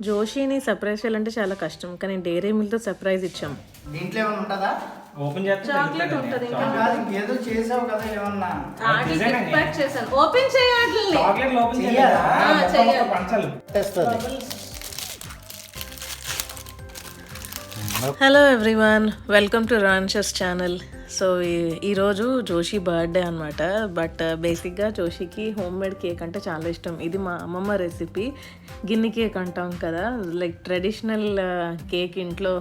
Joshini surprise చేయాలంటే చాలా కష్టం, కానీ డైరీ మిల్క్తో సర్ప్రైజ్ ఇచ్చాం. దీంట్లో ఏమైనా ఉంటుందా? ఓపెన్ చేస్తే చాక్లెట్ ఉంటుంది. కాదు, ఏదో చేసావు కదా ఏమన్నా. ఓపెన్ చేయాలి. చాక్లెట్ ఓపెన్ చెయ్యాలా? చేయాలి పంచాలి. తెస్తుంది. హలో ఎవ్రీవన్, వెల్కమ్ టు రాన్షస్ ఛానల్. సో ఈరోజు జోషి బర్త్డే అనమాట. బట్ బేసిక్గా జోషికి హోమ్ మేడ్ కేక్ అంటే చాలా ఇష్టం. ఇది మా అమ్మమ్మ రెసిపీ, గిన్నె కేక్ అంటాం కదా. లైక్ ట్రెడిషనల్ కేక్ ఇంట్లో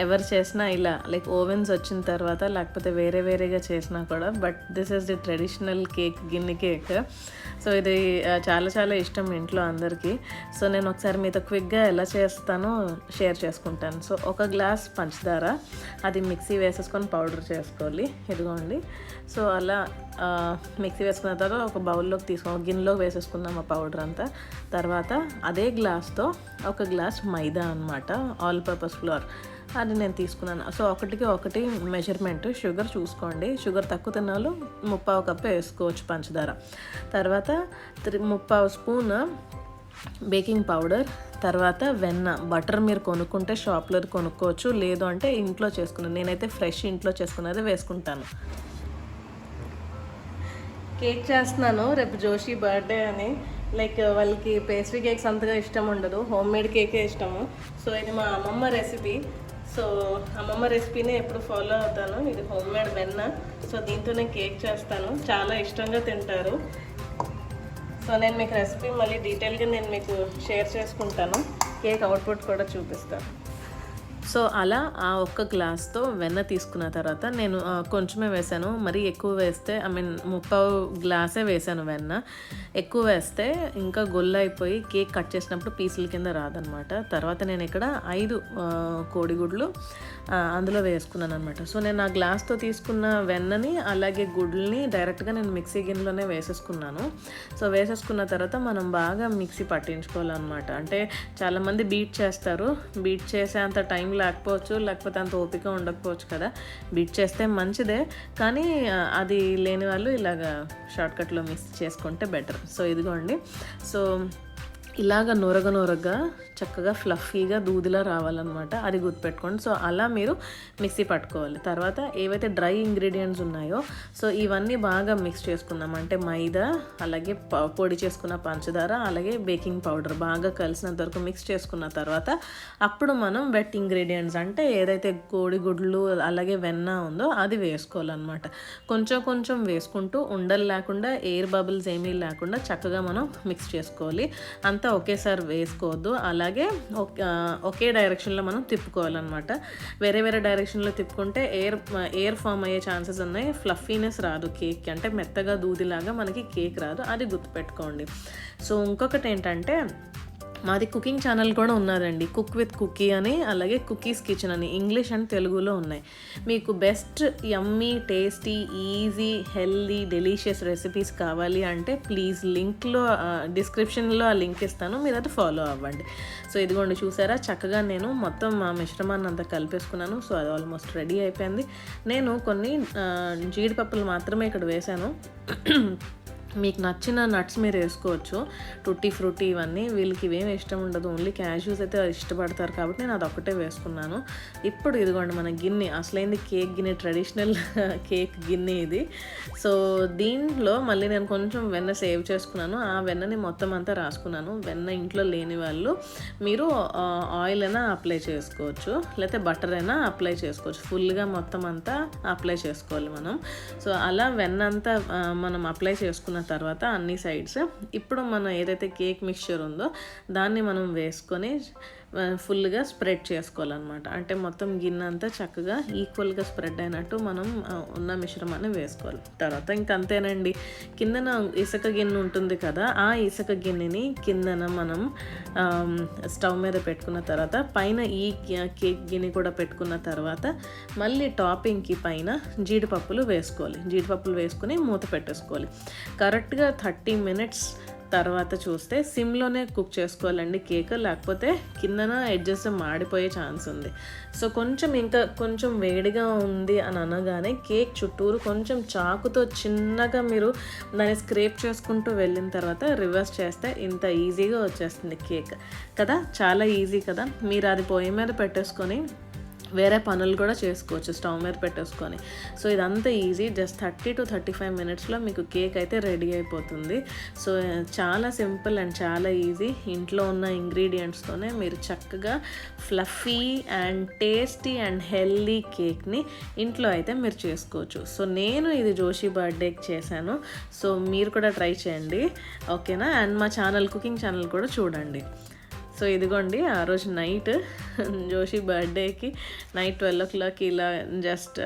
ఎవరు చేసినా ఇలా లైక్ ఓవెన్స్ వచ్చిన తర్వాత లేకపోతే వేరే వేరేగా చేసినా కూడా, but this is the traditional cake, గిన్నె కేక్. సో ఇది చాలా చాలా ఇష్టం ఇంట్లో అందరికీ. సో నేను ఒకసారి మీతో క్విక్గా ఎలా చేస్తానో షేర్ చేసుకుంటాను. సో ఒక గ్లాస్ పంచదార, అది మిక్సీ వేసేసుకొని పౌడర్ చేసుకోవాలి. ఇదిగోండి. సో అలా మిక్సీ వేసుకున్న తర్వాత ఒక బౌల్లోకి తీసుకొని గిన్నెలోకి వేసేసుకుందాం ఆ పౌడర్ అంతా. తర్వాత అదే గ్లాస్తో ఒక గ్లాస్ మైదా అనమాట, ఆల్ పర్పస్ ఫ్లోర్, అది నేను తీసుకున్నాను. సో ఒకటికి ఒకటి మెజర్మెంట్. షుగర్ చూసుకోండి, షుగర్ తక్కువ తిన్నాళ్ళు 3/4 కప్పు వేసుకోవచ్చు పంచదార. తర్వాత 3/4 స్పూన్ బేకింగ్ పౌడర్, తర్వాత వెన్న. బటర్ మీరు కొనుక్కుంటే షాప్లో కొనుక్కోవచ్చు, లేదు అంటే ఇంట్లో చేసుకున్నాను. నేనైతే ఫ్రెష్ ఇంట్లో చేసుకున్నది వేసుకుంటాను. కేక్ చేస్తున్నాను రేపు జోషి బర్త్డే అని. లైక్ వాళ్ళకి పేస్ట్రీ కేక్స్ అంతగా ఇష్టం ఉండదు, హోమ్ మేడ్ కేకే ఇష్టము. సో ఇది మా అమ్మమ్మ రెసిపీ. సో అమ్మమ్మ రెసిపీనే ఎప్పుడు ఫాలో అవుతాను. ఇది హోమ్ మేడ్ వెన్న. సో దీంతో నేను కేక్ చేస్తాను, చాలా ఇష్టంగా తింటారు. సో నేను మీకు రెసిపీ మళ్ళీ డీటెయిల్గా నేను మీకు షేర్ చేసుకుంటాను, కేక్ అవుట్పుట్ కూడా చూపిస్తాను. సో అలా ఆ ఒక్క గ్లాస్తో వెన్న తీసుకున్న తర్వాత నేను కొంచెమే వేసాను, మరీ ఎక్కువ వేస్తే 3/4 గ్లాసే వేసాను వెన్న. ఎక్కువ వేస్తే ఇంకా గొల్ల అయిపోయి కేక్ కట్ చేసినప్పుడు పీసుల కింద రాదనమాట. తర్వాత నేను ఇక్కడ 5 కోడిగుడ్లు అందులో వేసుకున్నాను అనమాట. సో నేను ఆ గ్లాస్తో తీసుకున్న వెన్నని అలాగే గుడ్లని డైరెక్ట్గా నేను మిక్సీ గిన్నెలోనే వేసేసుకున్నాను. సో వేసేసుకున్న తర్వాత మనం బాగా మిక్సీ పట్టించుకోవాలన్నమాట. అంటే చాలామంది బీట్ చేస్తారు, బీట్ చేసే అంత టైం లేకపోవచ్చు, లేకపోతే అంత ఓపిక ఉండకపోవచ్చు కదా. బీట్ చేస్తే మంచిదే, కానీ అది లేని వాళ్ళు ఇలాగా షార్ట్కట్లో మిక్స్ చేసుకుంటే బెటర్. సో ఇదిగోండి. సో ఇలాగ నొరగగా చక్కగా ఫ్లఫీగా దూదిలా రావాలన్నమాట, అది గుర్తుపెట్టుకోండి. సో అలా మీరు మిక్సీ పట్టుకోవాలి. తర్వాత ఏవైతే డ్రై ఇంగ్రీడియంట్స్ ఉన్నాయో సో ఇవన్నీ బాగా మిక్స్ చేసుకుందాం. అంటే మైదా, అలాగే పొడి చేసుకున్న పంచదార, అలాగే బేకింగ్ పౌడర్ బాగా కలిసినంత వరకు మిక్స్ చేసుకున్న తర్వాత అప్పుడు మనం వెట్ ఇంగ్రీడియంట్స్ అంటే ఏదైతే కోడిగుడ్లు అలాగే వెన్న ఉందో అది వేసుకోవాలన్నమాట. కొంచెం కొంచెం వేసుకుంటూ ఉండలు లేకుండా, ఎయిర్ బబుల్స్ ఏమీ లేకుండా చక్కగా మనం మిక్స్ చేసుకోవాలి. అంతా ఒకేసారి వేసుకోవద్దు, అలాగే ఒకే డైరెక్షన్లో మనం తిప్పుకోవాలన్నమాట. వేరే వేరే డైరెక్షన్లో తిప్పుకుంటే ఎయిర్ ఫామ్ అయ్యే ఛాన్సెస్ ఉన్నాయి, ఫ్లఫీనెస్ రాదు కేక్, అంటే మెత్తగా దూదిలాగా మనకి కేక్ రాదు, అది గుర్తుపెట్టుకోండి. సో ఇంకొకటి ఏంటంటే మాది కుకింగ్ ఛానల్ కూడా ఉన్నదండి, కుక్ విత్ కుకీ అని, అలాగే కుకీస్ కిచెన్ అని, ఇంగ్లీష్ అండ్ తెలుగులో ఉన్నాయి. మీకు best yummy, tasty, easy, healthy, delicious recipes కావాలి అంటే ప్లీజ్ లింక్లో డిస్క్రిప్షన్లో ఆ లింక్ ఇస్తాను, మీరు అది ఫాలో అవ్వండి. సో ఇదిగోండి, చూసారా చక్కగా నేను మొత్తం మా మిశ్రమాన్ని అంతా కలిపేసుకున్నాను. సో అది ఆల్మోస్ట్ రెడీ అయిపోయింది. నేను కొన్ని జీడిపప్పులు మాత్రమే ఇక్కడ వేశాను. మీకు నచ్చిన నట్స్ మీరు వేసుకోవచ్చు, టూటీ ఫ్రూటీ ఇవన్నీ. వీళ్ళకి ఇవేమి ఇష్టం ఉండదు, ఓన్లీ క్యాష్యూస్ అయితే ఇష్టపడతారు కాబట్టి నేను అదొక్కటే వేసుకున్నాను. ఇప్పుడు ఇదిగోండి మన గిన్నె, అసలైంది కేక్ గిన్నె, ట్రెడిషనల్ కేక్ గిన్నె ఇది. సో దీంట్లో మళ్ళీ నేను కొంచెం వెన్న సేవ్ చేసుకున్నాను, ఆ వెన్నని మొత్తం అంతా రాసుకున్నాను. వెన్న ఇంట్లో లేని వాళ్ళు మీరు ఆయిల్ అయినా అప్లై చేసుకోవచ్చు, లేకపోతే బటర్ అయినా అప్లై చేసుకోవచ్చు. ఫుల్గా మొత్తం అంతా అప్లై చేసుకోవాలి మనం. సో అలా వెన్న అంతా మనం అప్లై చేసుకున్న తర్వాత అన్ని సైడ్స్, ఇప్పుడు మనం ఏదైతే కేక్ మిక్స్చర్ ఉందో దాన్ని మనం వేసుకొని ఫుల్గా స్ప్రెడ్ చేసుకోవాలన్నమాట. అంటే మొత్తం గిన్నె అంతా చక్కగా ఈక్వల్గా స్ప్రెడ్ అయినట్టు మనం ఉన్న మిశ్రమాన్ని వేసుకోవాలి. తర్వాత ఇంకంతేనండి. కిందన ఇసుక గిన్నె ఉంటుంది కదా, ఆ ఇసుక గిన్నెని కిందన మనం స్టవ్ మీద పెట్టుకున్న తర్వాత పైన ఈ కేక్ గిన్నె కూడా పెట్టుకున్న తర్వాత మళ్ళీ టాపింగ్కి పైన జీడిపప్పులు వేసుకోవాలి. జీడిపప్పులు వేసుకొని మూత పెట్టేసుకోవాలి. కరెక్ట్గా 30 minutes తర్వాత చూస్తే సిమ్లోనే కుక్ చేసుకోవాలండి కేక్, లేకపోతే కిందన ఎడ్జెస్ మాడిపోయే ఛాన్స్ ఉంది. సో ఇంకా కొంచెం వేడిగా ఉంది అని అనగానే కేక్ చుట్టూరు కొంచెం చాకుతో చిన్నగా మీరు దాన్ని స్క్రేప్ చేసుకుంటూ వెళ్ళిన తర్వాత రివర్స్ చేస్తే ఇంత ఈజీగా వచ్చేస్తుంది కేక్ కదా. చాలా ఈజీ కదా. మీరు అది పొయ్యి మీద పెట్టేసుకొని వేరే పనులు కూడా చేసుకోవచ్చు స్టవ్ మీద పెట్టేసుకొని. సో ఇదంతా ఈజీ, జస్ట్ 30 to 35 మినిట్స్లో మీకు కేక్ అయితే రెడీ అయిపోతుంది. సో చాలా సింపుల్ అండ్ చాలా ఈజీ. ఇంట్లో ఉన్న ఇంగ్రీడియంట్స్తోనే మీరు చక్కగా fluffy and tasty and healthy కేక్ని ఇంట్లో అయితే మీరు చేసుకోవచ్చు. సో నేను ఇది జోషి బర్త్డేకి చేశాను. సో మీరు కూడా ట్రై చేయండి, ఓకేనా. అండ్ మా ఛానల్, కుకింగ్ ఛానల్ కూడా చూడండి. సో ఇదిగోండి, ఆ రోజు నైట్ జోషి బర్త్డేకి నైట్ 12 o'clock ఇలా జస్ట్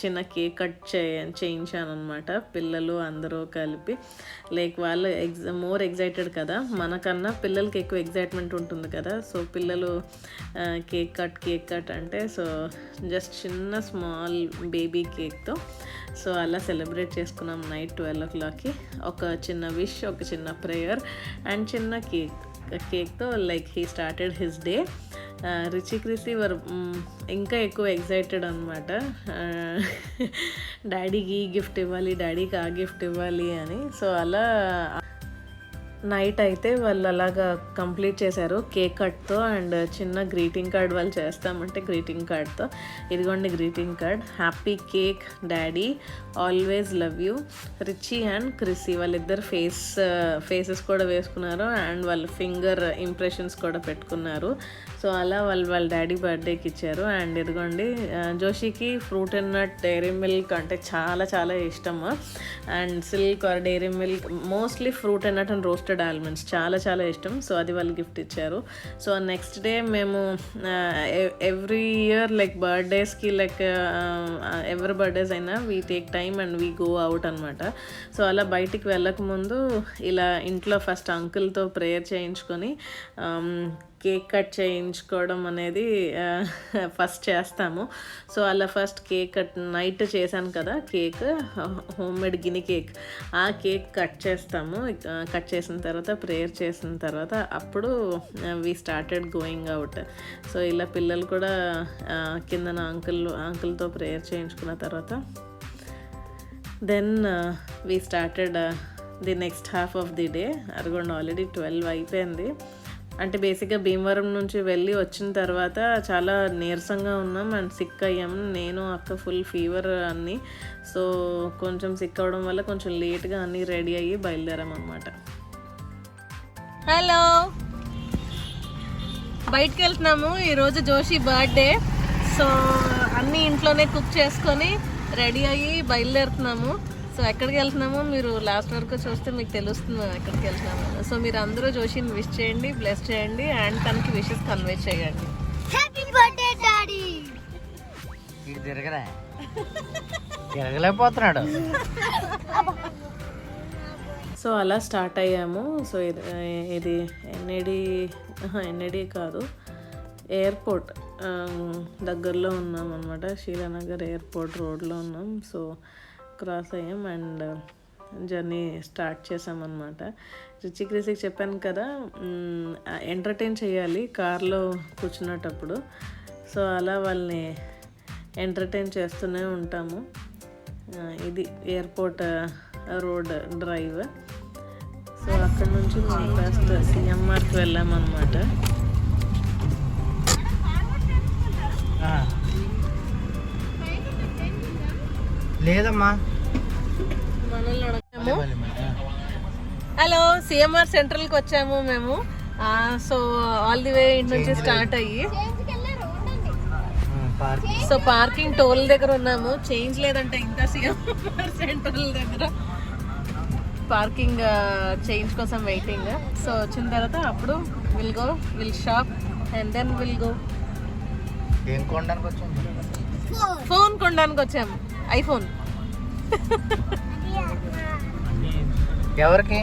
చిన్న కేక్ కట్ చేయించాను అనమాట. పిల్లలు అందరూ కలిపి వాళ్ళు మోర్ ఎగ్జైటెడ్ కదా, మనకన్నా పిల్లలకి ఎక్కువ ఎగ్జైట్మెంట్ ఉంటుంది కదా. సో పిల్లలు కేక్ కట్ అంటే సో జస్ట్ చిన్న స్మాల్ బేబీ కేక్తో సో అలా సెలబ్రేట్ చేసుకున్నాం నైట్ 12 o'clockకి. ఒక చిన్న విష్, ఒక చిన్న ప్రేయర్ అండ్ చిన్న కేక్తో హీ స్టార్టెడ్ హిస్ డే. క్రిసి ఇంకా ఎక్కువ ఎగ్జైటెడ్ అనమాట. డాడీకి ఈ గిఫ్ట్ ఇవ్వాలి, డాడీకి ఆ గిఫ్ట్ ఇవ్వాలి అని. సో అలా నైట్ అయితే వాళ్ళు అలాగా కంప్లీట్ చేశారు కేక్ కట్తో అండ్ చిన్న గ్రీటింగ్ కార్డ్ వాళ్ళు చేస్తామంటే గ్రీటింగ్ కార్డ్తో. ఇదిగోండి greeting card. Happy cake daddy, always love you. Richie and Chrissy వాళ్ళిద్దరు ఫేసెస్ కూడా వేసుకున్నారు అండ్ వాళ్ళ ఫింగర్ ఇంప్రెషన్స్ కూడా పెట్టుకున్నారు. సో అలా వాళ్ళ డాడీ బర్త్డేకి ఇచ్చారు. అండ్ ఇదిగోండి జోషికి fruit and nut dairy milk అంటే చాలా చాలా ఇష్టము. And silk or dairy milk, mostly fruit and nut and roasted almonds చాలా చాలా ఇష్టం. సో అది వాళ్ళు గిఫ్ట్ ఇచ్చారు. సో నెక్స్ట్ డే మేము ఎవ్రీ ఇయర్ బర్త్డేస్కి ఎవరి బర్త్డేస్ అయినా we take time and we go out అనమాట. సో అలా బయటికి వెళ్ళకముందు ఇలా ఇంట్లో ఫస్ట్ అంకుల్తో ప్రేయర్ చేయించుకొని కేక్ కట్ చేయించుకోవడం అనేది ఫస్ట్ చేస్తాము. సో అలా ఫస్ట్ కేక్ నైట్ చేశాను కదా కేక్, హోమ్ మేడ్ గిని కేక్, ఆ కేక్ కట్ చేస్తాము. కట్ చేసిన తర్వాత ప్రేయర్ చేసిన తర్వాత అప్పుడు we started going out. So ఇలా పిల్లలు కూడా కిందన అంకుల్తో ప్రేయర్ చేయించుకున్న తర్వాత then we started the next half of the day. Aragonda already 12 అయిపోయింది. అంటే బేసిక్గా భీమవరం నుంచి వెళ్ళి వచ్చిన తర్వాత చాలా నీరసంగా ఉన్నాం అండ్ సిక్ అయ్యాం. నేను అక్క ఫుల్ ఫీవర్ అన్నీ. సో కొంచెం సిక్ అవ్వడం వల్ల కొంచెం లేట్గా అన్నీ రెడీ అయ్యి బయలుదేరాం అన్నమాట. హలో, బయటికి వెళ్తున్నాము. ఈరోజు జోషి బర్త్డే. సో అన్నీ ఇంట్లోనే కుక్ చేసుకొని రెడీ అయ్యి బయలుదేరుతున్నాము. సో ఎక్కడికి వెళ్తున్నామో మీరు లాస్ట్ వరకు చూస్తే మీకు తెలుస్తుంది ఎక్కడికి వెళ్తున్నాము. సో మీరు అందరూ జోషిని విష్ చేయండి, బ్లెస్ చేయండి అండ్ తనకి విషెస్ కన్వే చేయండి. Happy birthday daddy. ఇది తిరగలేకపోతున్నాడు. సో అలా స్టార్ట్ అయ్యాము. సో ఇది ఎన్ఏడి కాదు, ఎయిర్పోర్ట్ దగ్గరలో ఉన్నాం అనమాట. శీలానగర్ ఎయిర్పోర్ట్ రోడ్లో ఉన్నాం. సో క్రాస్ అయ్యాం అండ్ జర్నీ స్టార్ట్ చేసామన్నమాట. క్రిసికి చెప్పాను కదా ఎంటర్టైన్ చేయాలి కార్లో కూర్చున్నటప్పుడు. సో అలా వాళ్ళని ఎంటర్టైన్ చేస్తూనే ఉంటాము. ఇది ఎయిర్పోర్ట్ రోడ్ డ్రైవ్. సో అక్కడ నుంచి మేము కాస్త సిఎంఆర్కి వెళ్ళామన్నమాట. లేదమ్మా, హలో, సిఎంఆర్ సెంట్రల్కి వచ్చాము మేము. సో ఆల్ ది వే ఇంటి నుంచి స్టార్ట్ అయ్యి సో పార్కింగ్ టోల్ దగ్గర ఉన్నాము. చేంజ్ లేదంటే ఇంకా సిఎంఆర్ సెంట్రల్ దగ్గర పార్కింగ్ చేంజ్ కోసం వెయిటింగ్. సో వచ్చిన తర్వాత అప్పుడు will shop and then will go. ఏం కొనడానికి వచ్చాము? ఫోన్ కొనడానికి వచ్చాము, ఐఫోన్. ఎవరికి?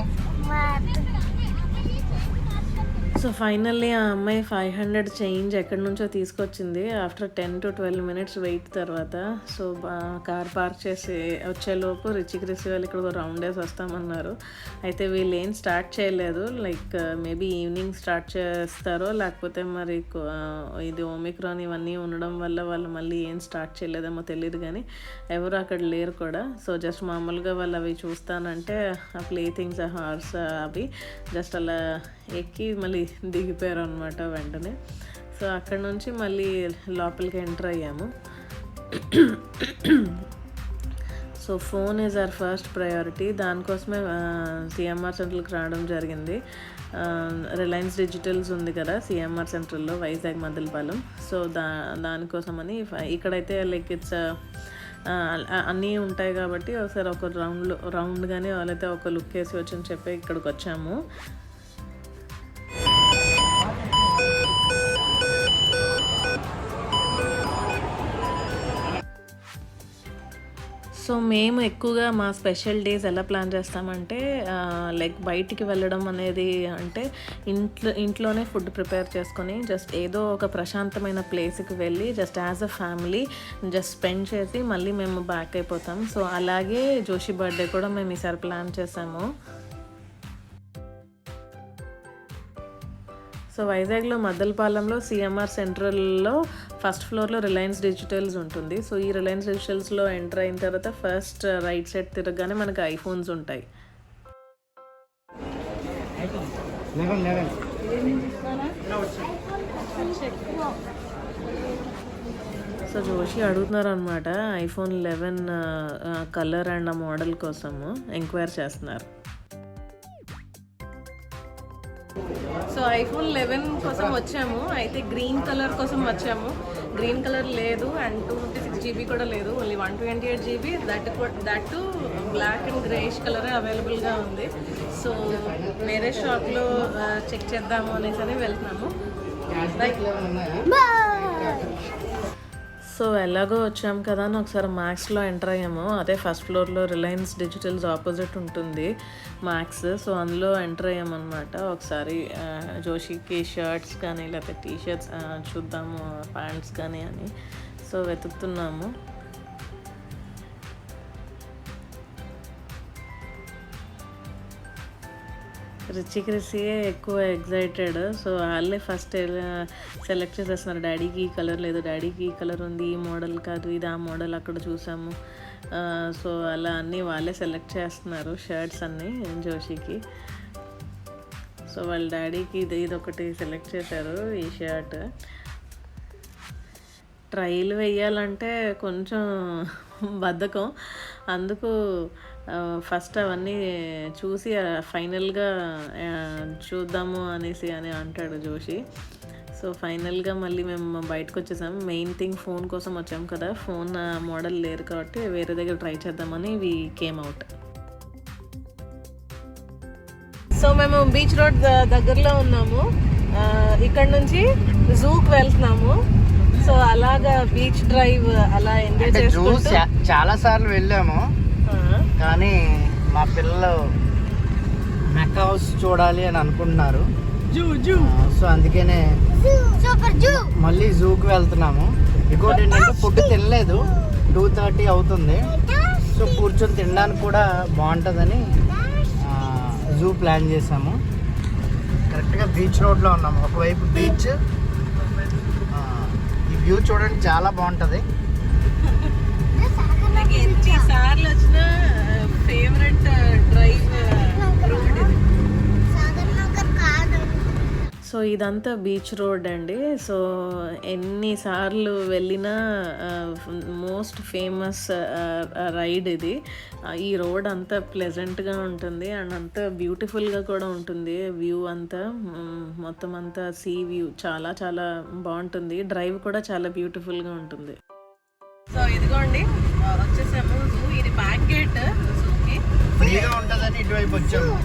సో ఫైనల్లీ ఆ అమ్మాయి 500 చేంజ్ ఎక్కడి నుంచో తీసుకొచ్చింది ఆఫ్టర్ 10 to 12 minutes వెయిట్ తర్వాత. సో కార్ పార్క్ చేసి వచ్చేలోపు రిచి క్రిసి వాళ్ళు ఇక్కడ రౌండ్ వేసి వస్తామన్నారు. అయితే వీళ్ళు ఏం స్టార్ట్ చేయలేదు, లైక్ మేబీ ఈవినింగ్ స్టార్ట్ చేస్తారో లేకపోతే మరి ఇది ఓమిక్రాన్ ఇవన్నీ ఉండడం వల్ల వాళ్ళు మళ్ళీ ఏం స్టార్ట్ చేయలేదేమో తెలియదు, కానీ ఎవరు అక్కడ లేరు కూడా. సో జస్ట్ మామూలుగా వాళ్ళు అవి చూస్తానంటే ఆ ప్లే థింగ్స్, ఆ హార్స్ అవి జస్ట్ అలా ఎక్కి మళ్ళీ దిగిపోయారు అనమాట వెంటనే. సో అక్కడ నుంచి మళ్ళీ లోపలికి ఎంటర్ అయ్యాము. So phone is our first priority. దానికోసమే సిఎంఆర్ సెంటర్కి రావడం జరిగింది. రిలయన్స్ డిజిటల్స్ ఉంది కదా సిఎంఆర్ సెంటర్లో, వైజాగ్ మదలపాలెం. సో దానికోసమని ఇక్కడైతే లైక్ ఇట్స్ అన్నీ ఉంటాయి కాబట్టి ఒకసారి ఒక రౌండ్ కానీ వాళ్ళైతే ఒక లుక్ వేసి వచ్చని చెప్పి ఇక్కడికి వచ్చాము. సో మేము ఎక్కువగా మా స్పెషల్ డేస్ ఎలా ప్లాన్ చేస్తామంటే లైక్ బయటికి వెళ్ళడం అనేది అంటే ఇంట్లోనే ఫుడ్ ప్రిపేర్ చేసుకొని జస్ట్ ఏదో ఒక ప్రశాంతమైన ప్లేస్కి వెళ్ళి just as a family just spend చేసి మళ్ళీ మేము బ్యాక్ అయిపోతాం. సో అలాగే జోషి బర్త్డే కూడా మేము ఈసారి ప్లాన్ చేసాము. సో వైజాగ్లో మద్దలపాలెంలో సిఎంఆర్ సెంట్రల్లో ఫస్ట్ ఫ్లోర్లో రిలయన్స్ డిజిటల్స్ ఉంటుంది. సో ఈ రిలయన్స్ డిజిటల్స్లో ఎంటర్ అయిన తర్వాత ఫస్ట్ రైట్ సైడ్ తిరగగానే మనకి ఐఫోన్స్ ఉంటాయి. సో జోషి అడుగుతున్నారు అనమాట ఐఫోన్ 11 కలర్ అండ్ ఆ మోడల్ కోసము ఎంక్వైరీ చేస్తున్నారు. సో ఐఫోన్ 11 కోసం వచ్చాము, అయితే గ్రీన్ కలర్ కోసం వచ్చాము. గ్రీన్ కలర్ లేదు అండ్ 256 GB కూడా లేదు, only 128 GB. That black and greyish colour అవైలబుల్గా ఉంది. సో వేరే షాప్లో చెక్ చేద్దాము అనేసి వెళ్తున్నాము. సో ఎలాగో వచ్చాము కదా అని ఒకసారి మ్యాక్స్లో ఎంటర్ అయ్యాము. అదే ఫస్ట్ ఫ్లోర్లో రిలయన్స్ డిజిటల్స్ ఆపోజిట్ ఉంటుంది మ్యాక్స్. సో అందులో ఎంటర్ అయ్యామన్నమాట. ఒకసారి జోషికి షర్ట్స్ కానీ లేకపోతే టీషర్ట్స్ చూద్దాము, ప్యాంట్స్ కానీ అని సో వెతుకుతున్నాము. రిచి క్రిసియే ఎక్కువ ఎగ్జైటెడ్. సో వాళ్ళే ఫస్ట్ సెలెక్ట్ చేసేస్తున్నారు. డాడీకి ఈ కలర్ లేదు, డాడీకి ఈ కలర్ ఉంది, ఈ మోడల్ కాదు, ఇది ఆ మోడల్ అక్కడ చూసాము. సో అలా అన్నీ వాళ్ళే సెలెక్ట్ చేస్తున్నారు షర్ట్స్ అన్నీ జోషికి. సో వాళ్ళ డాడీకి ఇది ఒకటి సెలెక్ట్ చేశారు, ఈ షర్ట్. ట్రైల్ వేయాలంటే కొంచెం బద్ధకం, అందుకు ఫస్ట్ అవన్నీ చూసి ఫైనల్గా చూద్దాము అనేసి అని అంటాడు జోషి. సో ఫైనల్గా మళ్ళీ మేము బయటకు వచ్చేసాము. మెయిన్ థింగ్ ఫోన్ కోసం వచ్చాము కదా, ఫోన్ మోడల్ లేరు కాబట్టి వేరే దగ్గర ట్రై చేద్దామని వి కేమ్ అవుట్. సో మేము బీచ్ రోడ్ దగ్గరలో ఉన్నాము, ఇక్కడ నుంచి జూకి వెళ్తున్నాము. సో అలాగా బీచ్ డ్రైవ్ అలా ఎంజాయ్ చేసుకుంటూ చాలా సార్లు వెళ్ళాము, కానీ మా పిల్లలు మెక్క హౌస్ చూడాలి అని అనుకుంటున్నారు. సో అందుకనే మళ్ళీ జూకి వెళ్తున్నాము. ఇంకోటి ఏంటంటే ఫుడ్ తినలేదు, 2:30 అవుతుంది. సో కూర్చొని తినడానికి కూడా బాగుంటుందని జూ ప్లాన్ చేసాము. కరెక్ట్గా బీచ్ రోడ్లో ఉన్నాము. ఒకవైపు బీచ్, ఈ వ్యూ చూడండి చాలా బాగుంటుంది. ఎన్నిసార్లు వచ్చిన ఫేవరెట్ డ్రైవ్ రోడ్ ఇది. సో ఇదంతా బీచ్ రోడ్ అండి. సో ఎన్నిసార్లు వెళ్ళినా మోస్ట్ ఫేమస్ రైడ్ ఇది. ఈ రోడ్ అంతా ప్లెజెంట్గా ఉంటుంది అండ్ అంతా బ్యూటిఫుల్గా కూడా ఉంటుంది. వ్యూ అంతా మొత్తం అంతా సీ వ్యూ చాలా చాలా బాగుంటుంది. డ్రైవ్ కూడా చాలా బ్యూటిఫుల్గా ఉంటుంది. సో ఇదిగోండి వచ్చేసాము జూ. ఇది బ్యాక్ గేట్ జూకి, ఫ్రీగా ఉంటుందని ఇటువైపు వచ్చాము.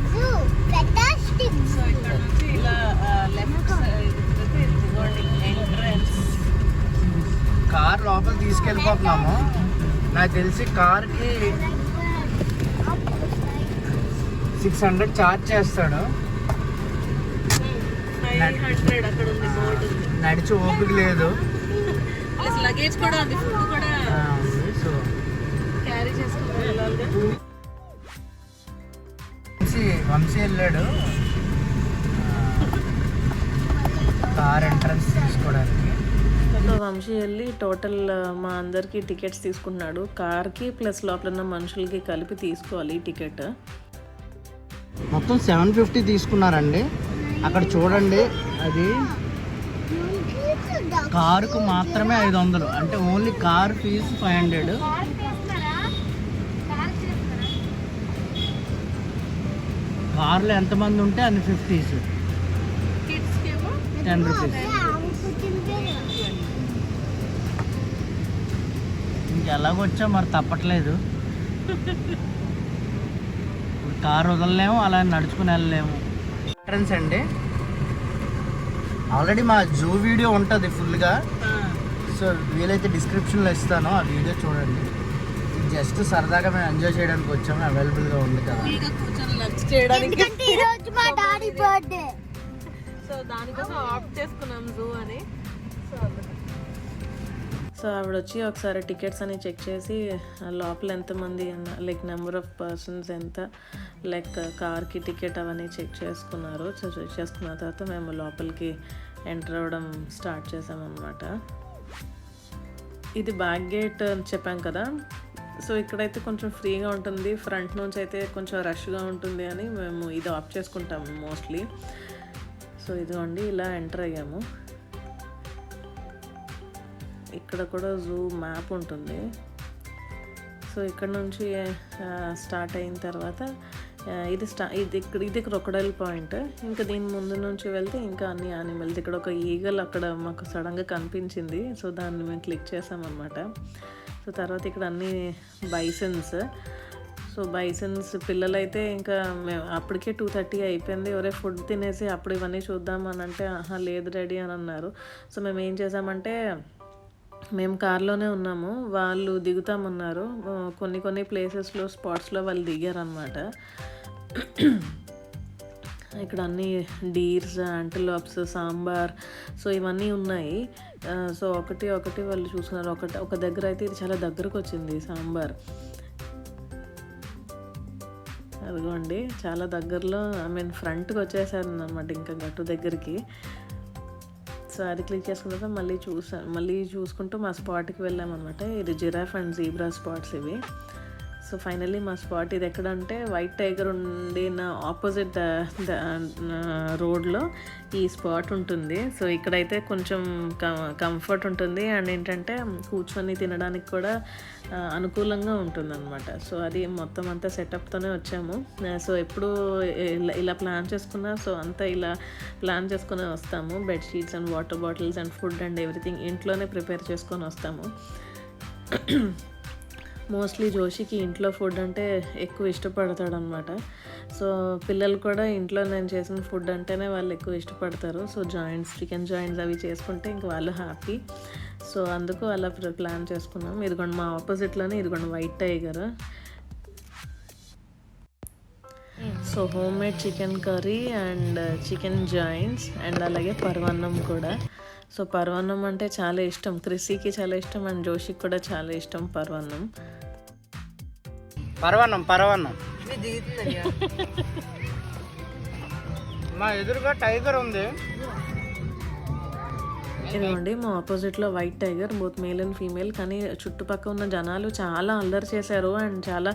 సో ఇక్కడ నుంచి ఇలా లెఫ్ట్ సైడ్ ఇదిగోండి ఎంట్రన్స్. కార్ లోపల తీసుకెళ్ళిపోతున్నాము. నాకు తెలిసి కార్కి 600 ఛార్జ్ చేస్తాడు. 500 అక్కడ ఉంది బోర్డు ఉంది. నడిచి ఓపిక లేదు. ప్లస్ లగేజ్ కూడా ఉంది, ఫుడ్ కూడా సో క్యారీ చేసుకుని వెళ్ళాలిగా. వంశీ వెళ్ళాడు కార్ ఎంట్రన్స్ తీసుకోవడానికి. సో వంశీ వెళ్ళి టోటల్ మా అందరికి టికెట్స్ తీసుకున్నాడు. కార్కి ప్లస్ లోపల ఉన్న మనుషులకి కలిపి తీసుకోవాలి టికెట్. మొత్తం 750 తీసుకున్నారండి. అక్కడ చూడండి, అది కారుకు మాత్రమే 500, అంటే ఓన్లీ కార్ ఫీజు 500. కార్లో ఎంతమంది ఉంటే అన్ని 50s, కిడ్స్కి ఏమో 10 రూపీస్. ఇంకెలాగొచ్చా మరి తప్పట్లేదు. కారు వదలలేము, అలా నడుచుకుని వెళ్ళలేము. ఎంట్రన్స్ అండి. ఆల్రెడీ మా జూ వీడియో ఉంటుంది ఫుల్గా, సో వీలైతే డిస్క్రిప్షన్లో ఇస్తాను, ఆ వీడియో చూడండి. జస్ట్ సరదాగా మేము ఎంజాయ్ చేయడానికి వచ్చాము, అవైలబుల్గా ఉంది కదా. కూర్చొని లంచ్ చేయడానికి. ఈరోజు మా డాడీ బర్త్డే. సో దానికోసం ఆప్ట్ చేసుకున్నాం జూ అని. సో ఆవిడ వచ్చి ఒకసారి టికెట్స్ అని చెక్ చేసి లోపల ఎంతమంది లైక్ నెంబర్ ఆఫ్ పర్సన్స్ ఎంత, లైక్ కార్కి టికెట్ అవన్నీ చెక్ చేసుకున్నారు. సో చెక్ చేసుకున్న తర్వాత మేము లోపలికి ఎంటర్ అవ్వడం స్టార్ట్ చేసామన్నమాట. ఇది బ్యాక్ గేట్ అని చెప్పాం కదా, సో ఇక్కడైతే కొంచెం ఫ్రీగా ఉంటుంది, ఫ్రంట్ నుంచి అయితే కొంచెం రష్గా ఉంటుంది అని మేము ఇది ఆఫ్ చేసుకుంటాము మోస్ట్లీ. సో ఇదిగోండి ఇలా ఎంటర్ అయ్యాము. ఇక్కడ కూడా జూ మ్యాప్ ఉంటుంది. సో ఇక్కడ నుంచి స్టార్ట్ అయిన తర్వాత ఇది క్రొకడైల్ పాయింట్. ఇంకా దీని ముందు నుంచి వెళ్తే ఇంకా అన్ని యానిమల్స్. ఇక్కడ ఒక ఈగల్ అక్కడ మాకు సడన్గా కనిపించింది, సో దాన్ని మేము క్లిక్ చేసామన్నమాట. సో తర్వాత ఇక్కడ అన్ని బైసన్స్. సో బైసన్స్ పిల్లలైతే ఇంకా మేము అప్పటికే 2:30 అయిపోయింది, ఒరే ఫుడ్ తినేసి అప్పుడు ఇవన్నీ చూద్దామని అంటే ఆహా లేదు డాడీ అని అన్నారు. సో మేము ఏం చేసామంటే, మేము కార్లోనే ఉన్నాము, వాళ్ళు దిగుతామన్నారు. కొన్ని ప్లేసెస్లో స్పాట్స్లో వాళ్ళు దిగారనమాట. ఇక్కడ అన్ని డీర్స్, యాంటలోప్స్, సాంబార్, సో ఇవన్నీ ఉన్నాయి. సో ఒకటి వాళ్ళు చూస్తున్నారు. ఒక దగ్గర అయితే ఇది చాలా దగ్గరకు వచ్చింది సాంబార్. అదిగోండి చాలా దగ్గరలో, ఫ్రంట్కి వచ్చేసారు అనమాట, ఇంకా గట్టు దగ్గరికి. సో అది క్లిక్ చేసుకున్న తర్వాత మళ్ళీ చూసుకుంటూ మా స్పాట్కి వెళ్ళామన్నమాట. ఇది జిరాఫ్ అండ్ జీబ్రా స్పాట్స్ ఇవి. సో ఫైనల్లీ మా స్పాట్ ఇది ఎక్కడంటే వైట్ టైగర్ ఉండిన ఆపోజిట్ రోడ్లో ఈ స్పాట్ ఉంటుంది. సో ఇక్కడైతే కొంచెం కంఫర్ట్ ఉంటుంది అండ్ ఏంటంటే కూర్చొని తినడానికి కూడా అనుకూలంగా ఉంటుంది అనమాట. సో అది మొత్తం అంతా సెటప్తోనే వచ్చాము. సో ఎప్పుడు ఇలా ప్లాన్ చేసుకున్నా, సో అంతా ఇలా ప్లాన్ చేసుకుని వస్తాము. Bedsheets and water bottles and food and everything ఇంట్లోనే ప్రిపేర్ చేసుకొని వస్తాము. మోస్ట్లీ జోషికి ఇంట్లో ఫుడ్ అంటే ఎక్కువ ఇష్టపడతాడు అనమాట. సో పిల్లలు కూడా ఇంట్లో నేను చేసిన ఫుడ్ అంటేనే వాళ్ళు ఎక్కువ ఇష్టపడతారు. సో చికెన్ జాయింట్స్ అవి చేసుకుంటే ఇంక వాళ్ళు హ్యాపీ. సో అందుకు అలా ప్లాన్ చేసుకున్నాం. ఇదిగోండి మా ఆపోజిట్లోనే ఇదిగోండి white tiger. So home made chicken curry and chicken joints and అలాగే పరవన్నం కూడా. సో పరవన్నం అంటే చాలా ఇష్టం, క్రిస్సీకి చాలా ఇష్టం అండ్ జోషికి కూడా చాలా ఇష్టం పరవన్నం. మా ఎదురుగా టైగర్ ఉంది. ఇదిగోండి మా ఆపోజిట్లో white tiger, both male and female. కానీ చుట్టుపక్కల ఉన్న జనాలు చాలా అల్లరి చేశారు అండ్ చాలా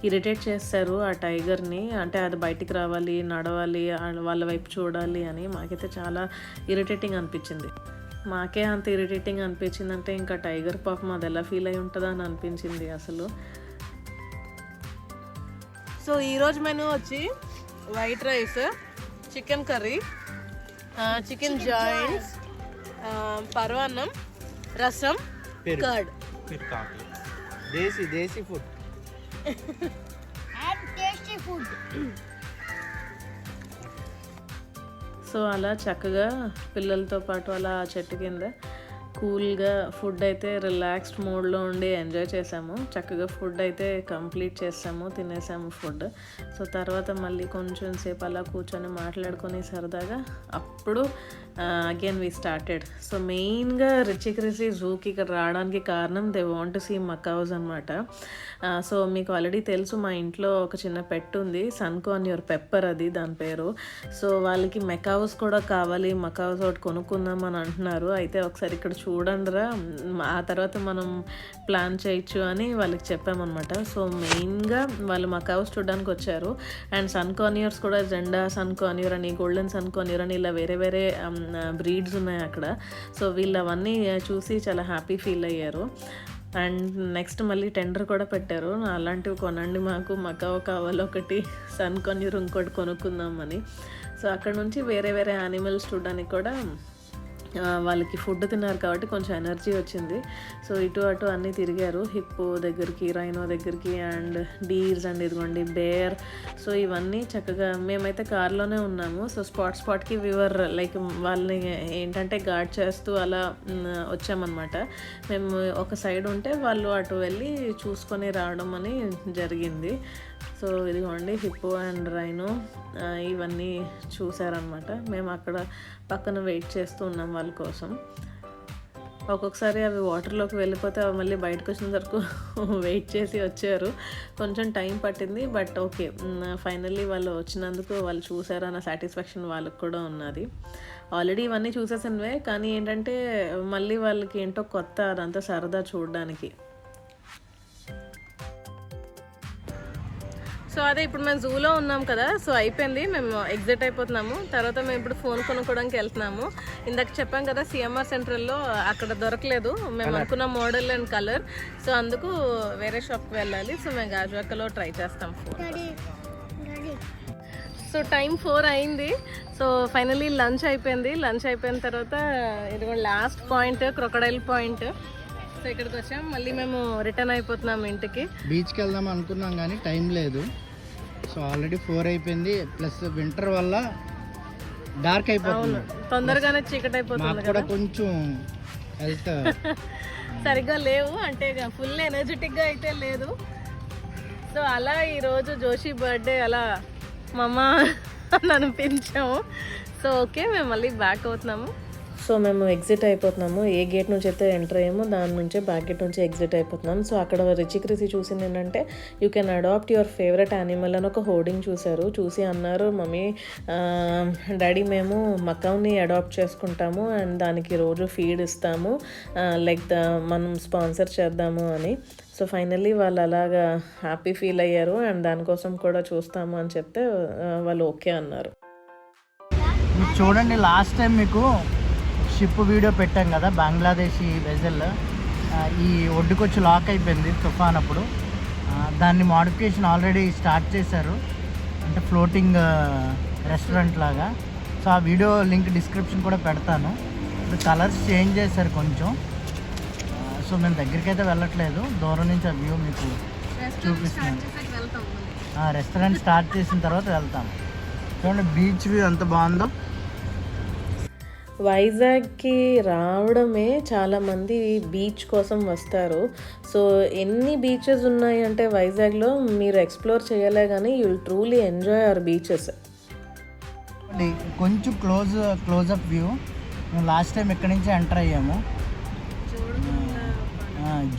ఇరిటేట్ చేస్తారు ఆ టైగర్ని. అంటే అది బయటికి రావాలి, నడవాలి, వాళ్ళ వైపు చూడాలి అని. మాకైతే చాలా ఇరిటేటింగ్ అనిపించింది. మాకే అంత ఇరిటేటింగ్ అనిపించింది అంటే ఇంకా టైగర్ పాపం అది ఎలా ఫీల్ అయి ఉంటుందా అని అనిపించింది అసలు. సో ఈరోజు మెనూ వచ్చి white rice, chicken curry, chicken joints, పరవాన్నం, రసం, కర్డ్. దేశీ food and tasty food. So అలా చక్కగా పిల్లలతో పాటు అలా చెట్టు కింద కూల్గా ఫుడ్ అయితే రిలాక్స్డ్ మూడ్లో ఉండి ఎంజాయ్ చేసాము. చక్కగా ఫుడ్ అయితే కంప్లీట్ చేసాము, తినేసాము ఫుడ్. సో తర్వాత మళ్ళీ కొంచెం సేపు అలా కూర్చొని మాట్లాడుకొని సరదాగా అప్పుడు అగైన్ వీ స్టార్టెడ్. సో మెయిన్గా రిచిక్రిసి జూకి ఇక్కడ రావడానికి కారణం they want to see macaws అనమాట. సో మీకు ఆల్రెడీ తెలుసు మా ఇంట్లో ఒక చిన్న పెట్ ఉంది, సన్కాన్యూర్ పెప్పర్ అది దాని పేరు. సో వాళ్ళకి మెకావ్స్ కూడా కావాలి, మకావ్స్ ఒకటి కొనుక్కుందాం అని అంటున్నారు. అయితే ఒకసారి ఇక్కడ చూడండిరా, ఆ తర్వాత మనం ప్లాన్ చేయొచ్చు అని వాళ్ళకి చెప్పామన్నమాట. సో మెయిన్గా వాళ్ళు మకావ్స్ చూడడానికి వచ్చారు. అండ్ సన్కాన్యూర్స్ కూడా జెండా సన్కాన్యూర్ అని, గోల్డెన్ సన్కాన్యూర్ అని ఇలా వేరే వేరే బ్రీడ్స్ ఉన్నాయి అక్కడ. సో వీళ్ళు అవన్నీ చూసి చాలా హ్యాపీ ఫీల్ అయ్యారు. అండ్ నెక్స్ట్ మళ్ళీ టెండర్ కూడా పెట్టారు, అలాంటివి కొనండి మాకు, మకావ్ కావాలి ఒకటి, సన్కాన్యూర్ ఇంకోటి కొనుక్కుందామని. సో అక్కడ నుంచి వేరే వేరే యానిమల్స్ చూడడానికి కూడా వాళ్ళకి ఫుడ్ తిన్నారు కాబట్టి కొంచెం ఎనర్జీ వచ్చింది. సో ఇటు అటు అన్నీ తిరిగారు, హిప్పో దగ్గరికి, రైనో దగ్గరికి, అండ్ డీర్స్ అండ్ ఇదిగోండి బేర్. సో ఇవన్నీ చక్కగా మేమైతే కార్లోనే ఉన్నాము. సో స్పాట్కి వివర్ లైక్ వాళ్ళని ఏంటంటే గార్డ్ చేస్తూ అలా వచ్చామన్నమాట. మేము ఒక సైడ్ ఉంటే వాళ్ళు అటు వెళ్ళి చూసుకొని రావడం అని జరిగింది. సో ఇదిగోండి హిప్పో అండ్ రైనో ఇవన్నీ చూసారనమాట. మేము అక్కడ పక్కన వెయిట్ చేస్తూ ఉన్నాం వాళ్ళ కోసం. ఒక్కొక్కసారి అవి వాటర్లోకి వెళ్ళిపోతే అవి మళ్ళీ బయటకు వచ్చిన వరకు వెయిట్ చేసి వచ్చారు. కొంచెం టైం పట్టింది, బట్ ఓకే, ఫైనల్లీ వాళ్ళు వచ్చినందుకు వాళ్ళు చూసారన్న సాటిస్ఫాక్షన్ వాళ్ళకి కూడా ఉన్నది. ఆల్రెడీ ఇవన్నీ చూసేసినవే, కానీ ఏంటంటే మళ్ళీ వాళ్ళకి ఏంటో కొత్త, అదంతా సరదా చూడడానికి. సో అదే ఇప్పుడు మేము జూలో ఉన్నాం కదా, సో అయిపోయింది, మేము ఎగ్జిట్ అయిపోతున్నాము. తర్వాత మేము ఇప్పుడు ఫోన్ కొనుక్కోవడానికి వెళ్తున్నాము. ఇందాక చెప్పాం కదా సిఎంఆర్ సెంట్రల్లో అక్కడ దొరకలేదు మేము అనుకున్న మోడల్ అండ్ కలర్. సో అందుకు వేరే షాప్కి వెళ్ళాలి. సో మేము గాజువాకలో ట్రై చేస్తాం ఫోన్. సో టైం 4 అయింది. సో ఫైనలీ లంచ్ అయిపోయింది. లంచ్ అయిపోయిన తర్వాత ఇదిగో last point crocodile point. So ఇక్కడికి వచ్చాం, మళ్ళీ మేము రిటర్న్ అయిపోతున్నాం ఇంటికి. బీచ్కి వెళ్దాం అనుకున్నాం కానీ టైం లేదు. సో ఆల్రెడీ 4 అయిపోయింది, ప్లస్ వింటర్ వల్ల డార్క్ అయిపోతుంది, తొందరగానే చీకటి అయిపోతుంది కూడా కొంచెం హెల్త్ సరిగ్గా లేవు, అంటే ఫుల్ ఎనర్జెటిక్గా అయితే లేదు. సో అలా ఈరోజు జోషి బర్త్డే అలా మమ్మ అని అనిపించాము. సో ఓకే, మేము మళ్ళీ బ్యాక్ అవుతున్నాము. సో మేము ఎగ్జిట్ అయిపోతున్నాము. ఏ గేట్ నుంచి అయితే ఎంటర్ అయ్యామో దాని నుంచే బ్యాక్ గేట్ నుంచి ఎగ్జిట్ అయిపోతున్నాం. సో అక్కడ రిచిక్రిసి చూసింది ఏంటంటే you can adopt your favourite animal అని ఒక హోర్డింగ్ చూసి అన్నారు, మమ్మీ డాడీ మేము మకావ్ని అడాప్ట్ చేసుకుంటాము అండ్ దానికి రోజు ఫీడ్ ఇస్తాము, లైక్ మనం స్పాన్సర్ చేద్దాము అని. సో ఫైనల్లీ వాళ్ళు అలాగా హ్యాపీ ఫీల్ అయ్యారు అండ్ దానికోసం కూడా చూస్తాము అని చెప్తే వాళ్ళు ఓకే అన్నారు. చూడండి, లాస్ట్ టైం మీకు షిప్ వీడియో పెట్టాం కదా, బంగ్లాదేశీ వెజల్ ఈ ఒడ్డుకొచ్చి లాక్ అయిపోయింది తుఫాన్ అప్పుడు. దాన్ని మోడిఫికేషన్ ఆల్రెడీ స్టార్ట్ చేశారు, అంటే ఫ్లోటింగ్ రెస్టారెంట్ లాగా. సో ఆ వీడియో లింక్ డిస్క్రిప్షన్ కూడా పెడతాను. ఇప్పుడు కలర్స్ చేంజ్ చేశారు కొంచెం. సో మేము దగ్గరికి అయితే వెళ్ళట్లేదు, దూరం నుంచి ఆ వ్యూ మీకు చూపిస్తున్నాను. రెస్టారెంట్ స్టార్ట్ చేసిన తర్వాత వెళ్తాము. చూడండి బీచ్ వ్యూ ఎంత బాగుందో. వైజాగ్కి రావడమే చాలామంది బీచ్ కోసం వస్తారు. సో ఎన్ని బీచెస్ ఉన్నాయి అంటే వైజాగ్లో మీరు ఎక్స్ప్లోర్ చేయలే కానీ you will truly enjoy hour beaches. కొంచెం క్లోజప్ వ్యూ. మేము లాస్ట్ టైం ఇక్కడి నుంచి ఎంటర్ అయ్యాము,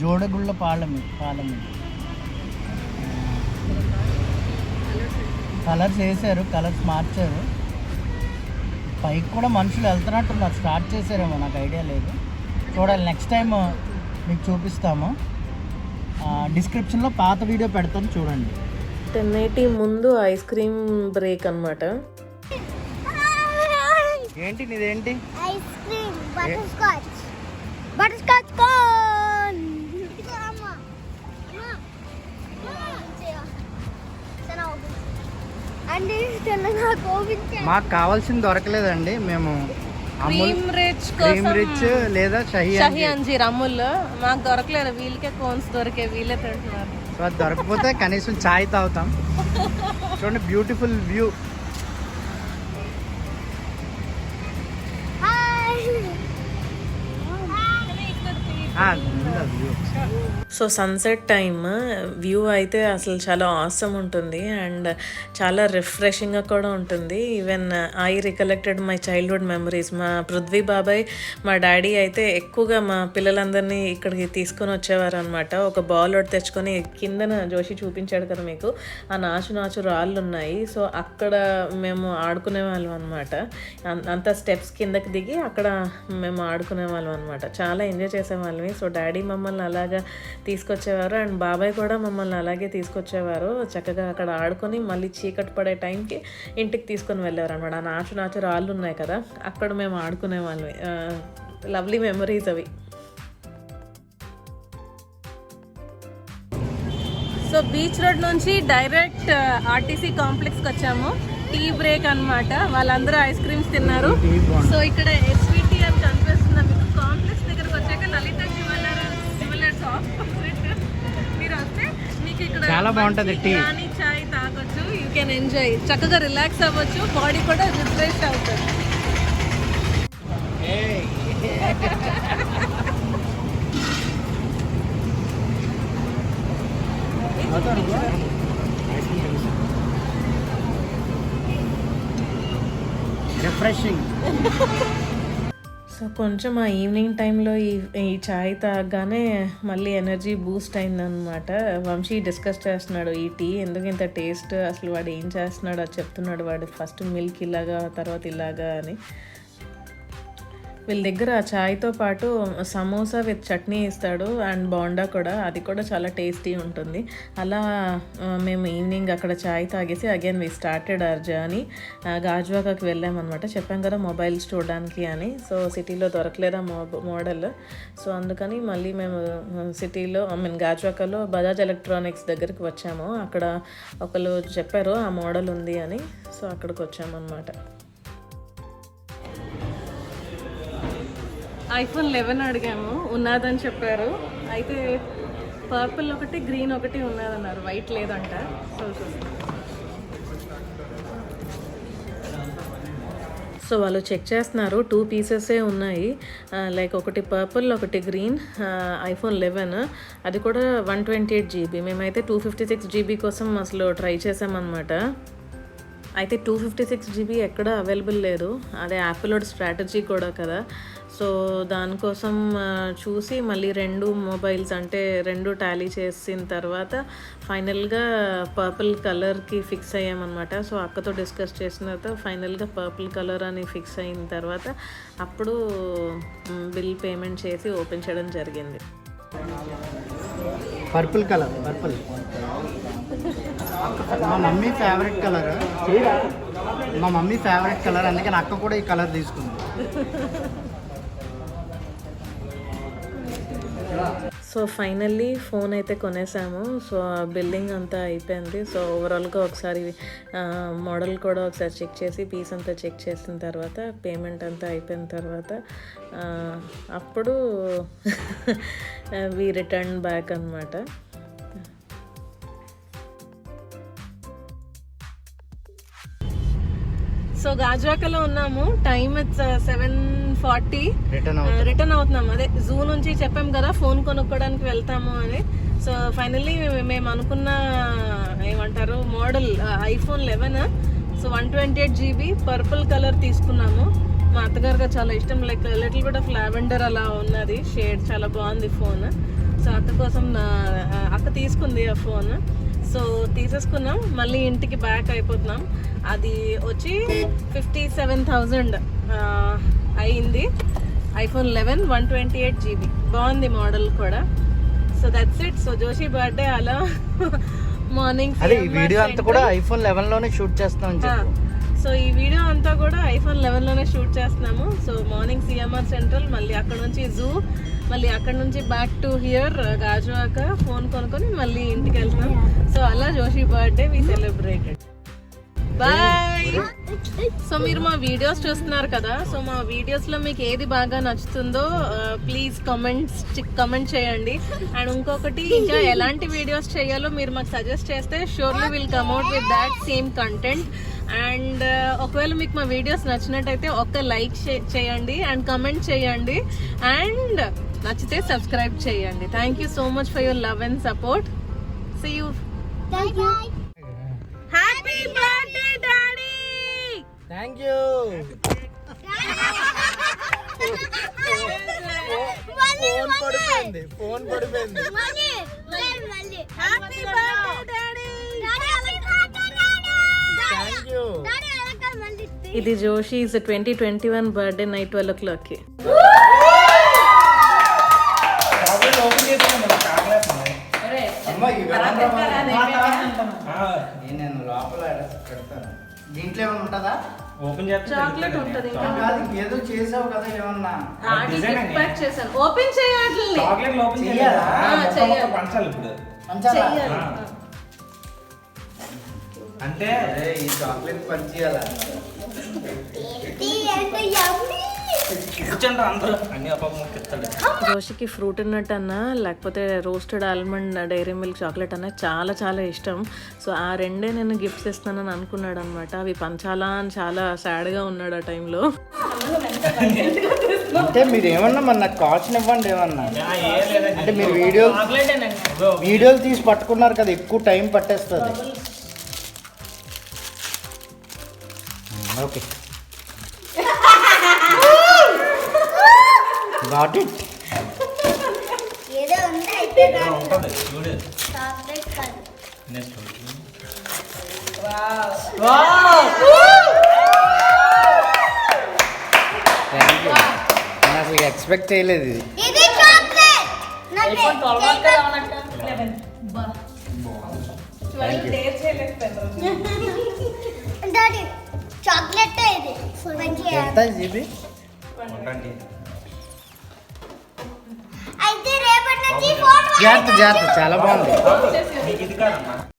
జోడగుళ్ళ పాలెం. కలర్స్ వేసారు, కలర్స్ మార్చారు. పైకి కూడా మనుషులు వెళ్తున్నట్టున్నారు, స్టార్ట్ చేశారేమో, నాకు ఐడియా లేదు. చూడాలి, నెక్స్ట్ టైం మీకు చూపిస్తాము. డిస్క్రిప్షన్లో పాత వీడియో పెడతాను చూడండి. 10:80 ముందు ఐస్ క్రీమ్ బ్రేక్ అనమాట. ఏంటి నీదేంటి? Ice cream butterscotch cone. మాకు కావాల్సింది దొరకలేదండి, మేము క్రీమ్ రిచ్ లేదా షహీ అంజీర్ అమూల్ మాకు దొరకలేదు, వీళ్ళకే కోన్స్ దొరికే, వీళ్ళే తింటున్నారు. సో అది దొరకపోతే కనీసం చాయ్ తాగుతాం. చూడండి beautiful view. So sunset time view అయితే అసలు చాలా ఆసమ్ ఉంటుంది అండ్ చాలా రిఫ్రెషింగ్గా కూడా ఉంటుంది. Even I recollected my childhood memories. మా పృథ్వీ బాబాయ్ మా డాడీ అయితే ఎక్కువగా మా పిల్లలందరినీ ఇక్కడికి తీసుకొని వచ్చేవారు అనమాట. ఒక బాల్ ఒకటి తెచ్చుకొని కిందన జోషి చూపించాడు కదా మీకు, ఆ నాచు రాళ్ళు ఉన్నాయి. సో అక్కడ మేము ఆడుకునే వాళ్ళం అనమాట. అంత స్టెప్స్ కిందకి దిగి అక్కడ మేము ఆడుకునే వాళ్ళం అనమాట. చాలా ఎంజాయ్ చేసేవాళ్ళమి. సో డాడీ మమ్మల్ని అలాగా తీసుకొచ్చేవారు అండ్ బాబాయ్ కూడా మమ్మల్ని అలాగే తీసుకొచ్చేవారు. చక్కగా అక్కడ ఆడుకొని మళ్ళీ చీకటి పడే టైంకి ఇంటికి తీసుకొని వెళ్ళేవారు అనమాట. ఆ నాచు రాళ్ళు ఉన్నాయి కదా, అక్కడ మేము ఆడుకునే వాళ్ళం. లవ్లీ మెమరీస్ అవి. సో బీచ్ రోడ్ నుంచి డైరెక్ట్ ఆర్టీసీ కాంప్లెక్స్కి వచ్చాము. టీ బ్రేక్ అన్నమాట. వాళ్ళందరూ ఐస్ క్రీమ్స్ తిన్నారు. సో ఇక్కడ ఎస్విటి అని కనిపిస్తుంది మీకు. కాంప్లెక్స్ దగ్గరకు వచ్చాక లలిత జ్యువెలర్స్ మీరు వస్తే మీకు ఇక్కడ చాలా బాగుంటుంది టీ. చాయ్ తాగొచ్చు. You can enjoy. చక్కగా రిలాక్స్ అవ్వచ్చు. బాడీ కూడా రిఫ్రెష్ అవుతుంది. రిఫ్రెషింగ్. సో కొంచెం ఆ ఈవినింగ్ టైంలో ఈ చాయ్ తాగగానే మళ్ళీ ఎనర్జీ బూస్ట్ అయిందనమాట. వంశీ డిస్కస్ చేస్తున్నాడు ఈ టీ ఎందుకు ఇంత టేస్ట్, అసలు వాడు ఏం చేస్తున్నాడు అది చెప్తున్నాడు. వాడు ఫస్ట్ మిల్క్ ఇలాగా తర్వాత ఇలాగా అని. వీళ్ళ దగ్గర చాయ్తో పాటు సమోసా విత్ చట్నీ ఇస్తాడు అండ్ బోండా కూడా, అది కూడా చాలా టేస్టీ ఉంటుంది. అలా మేము ఈవినింగ్ అక్కడ చాయ్ తాగేసి again we started our journey. గాజువాకకి వెళ్ళామన్నమాట. చెప్పాం కదా మొబైల్స్ చూడడానికి అని. సో సిటీలో దొరకలేదా మోడల్. సో అందుకని మళ్ళీ మేము సిటీలో గాజువాకలో బజాజ్ ఎలక్ట్రానిక్స్ దగ్గరికి వచ్చాము. అక్కడ ఒకళ్ళు చెప్పారు ఆ మోడల్ ఉంది అని. సో అక్కడికి వచ్చామన్నమాట. ఐఫోన్ 11 అడిగాము, ఉన్నదని చెప్పారు. అయితే పర్పుల్ ఒకటి గ్రీన్ ఒకటి ఉన్నదన్నారు, వైట్ లేదంట. సో వాళ్ళు చెక్ చేస్తున్నారు. 2 పీసెసే ఉన్నాయి. లైక్ ఒకటి పర్పుల్ ఒకటి గ్రీన్. ఐఫోన్ 11 అది కూడా 128 GB. మేమైతే 256 GB కోసం అసలు ట్రై చేసామన్నమాట. అయితే 256 GB ఎక్కడ అవైలబుల్ లేదు. అదే యాపిల్ స్ట్రాటజీ కూడా కదా. సో దానికోసం చూసి మళ్ళీ 2 మొబైల్స్ అంటే 2 టాలీ చేసిన తర్వాత ఫైనల్గా పర్పుల్ కలర్కి ఫిక్స్ అయ్యామన్నమాట. సో అక్కతో డిస్కస్ చేసిన తర్వాత ఫైనల్గా పర్పుల్ కలర్ అని ఫిక్స్ అయిన తర్వాత అప్పుడు బిల్ పేమెంట్ చేసి ఓపెన్ చేయడం జరిగింది. పర్పుల్ కలర్, పర్పుల్ మా మమ్మీ ఫేవరెట్ కలర్. మా మమ్మీ ఫేవరెట్ కలర్, అందుకని అక్క కూడా ఈ కలర్ తీసుకుంది. సో ఫైనల్లీ ఫోన్ అయితే కొనేసాము. సో బిల్లింగ్ అంతా అయిపోయింది. సో ఓవరాల్గా ఒకసారి మోడల్ కూడా ఒకసారి చెక్ చేసి పీస్ అంతా చెక్ చేసిన తర్వాత పేమెంట్ అంతా అయిపోయిన తర్వాత అప్పుడు వి రిటర్న్ బ్యాక్ అన్నమాట. సో గాజువాకలో ఉన్నాము. Time it's 7:40. రిటర్న్ అవుతున్నాం. అదే జూ నుంచి చెప్పాం కదా ఫోన్ కొనుక్కోవడానికి వెళ్తాము అని. సో ఫైనల్లీ మేము అనుకున్న ఏమంటారు model iPhone 11. So 128 GB purple colour తీసుకున్నాము. మా అత్తగారుగా చాలా ఇష్టం. Like little bit of lavender అలా ఉన్నది షేడ్. చాలా బాగుంది ఫోన్. సో అక్క కోసం అక్క తీసుకుంది ఆ ఫోన్. సో తీసేసుకున్నాం. మళ్ళీ ఇంటికి బ్యాక్ అయిపోతున్నాం. అది వచ్చి 57,000 అయింది. IPhone 11 128 GB. బాగుంది మోడల్ కూడా. So that's it. So Joshi birthday అలా మార్నింగ్. ఈ వీడియో అంతా కూడా ఐఫోన్ 11 లోనే షూట్ చేస్తాం. సో ఈ వీడియో అంతా కూడా ఐఫోన్ 11 లోనే షూట్ చేస్తున్నాము. సో మార్నింగ్ సిఎంఆర్ సెంట్రల్, మళ్ళీ అక్కడ నుంచి జూ, మళ్ళీ అక్కడ నుంచి back to here Gajuwaka phone కొనుక్కొని మళ్ళీ ఇంటికి వెళ్తున్నాం. సో అలా Joshi birthday we celebrated. Bye. So మీరు మా వీడియోస్ చూస్తున్నారు కదా. సో మా వీడియోస్లో మీకు ఏది బాగా నచ్చుతుందో ప్లీజ్ కమెంట్ చేయండి. అండ్ ఇంకొకటి, ఇంకా ఎలాంటి వీడియోస్ చేయాలో మీరు మాకు సజెస్ట్ చేస్తే surely will come out with that same content. And ఒకవేళ మీకు మా వీడియోస్ నచ్చినట్టయితే ఒక్క లైక్ చేయండి అండ్ కమెంట్ చేయండి. అండ్ నచ్చితే సబ్స్క్రైబ్ చేయండి. Thank you so much for your love and support. See you. Thank you. Happy birthday daddy. Thank you. Phone పడిపోయింది. Happy birthday daddy. Thank you. ఇది జోషి 2021 బర్త్డే నైట్ 12 o'clock కి. Chocolate open చేసుకున్నాను chocolate ఉన్నాయి. నేను లోపల పెడతాను. దీంట్లో ఏమైనా ఉంటుందా? ఓపెన్ చేస్తే చాక్లెట్ ఉంటది. కాదు, ఏదో చేసావు కదా ఏమన్నా. ఎక్స్పెక్ట్ చేశాను. ఓపెన్ చేయాలి. చాక్లెట్ ఓపెన్ చెయ్యాలా? చేయాలి పంచాలి ఇప్పుడు. పంచాలా? చెయ్యాలి. అంటే ఈ చాక్లెట్ పంచేయాలా? కూర్చోండి అందరూ అన్ని ఒక్కొక్క చెప్తాడు. జోషికి ఫ్రూట్ నట్ అన్నా లేకపోతే roasted almond dairy milk chocolate అన్న చాలా చాలా ఇష్టం. సో ఆ రెండే నేను గిఫ్ట్స్ ఇస్తానని అనుకున్నాడు అనమాట. అవి పంచాలా అని చాలా సాడ్గా ఉన్నాడు ఆ టైంలో. అంటే మీరు ఏమన్నా మరి నాకు కాస్ట్ ఇవ్వండి ఏమన్నా. ఏం లేదండి. అంటే మీరు వీడియోలు తీసి పట్టుకున్నారు కదా, ఎక్కువ టైం పట్టేస్తుంది. Okay, got it. ఏదో ఉంది అయితే ఉంటుంది చూడు. చాక్లెట్ కాదు. Next thank you. నేను అసలు ఎక్స్పెక్ట్ చేయలేదు ఇది. ఇది చాక్లెట్. డాడీ చాక్లెట్ ఇది మంచిగా. ఎంత ఇది? ఉండండి. అయితే రేపటి నుంచి ఫోన్ జాగ్రత్త, చాలా బాగుంది. ఇది కాదమ్మా.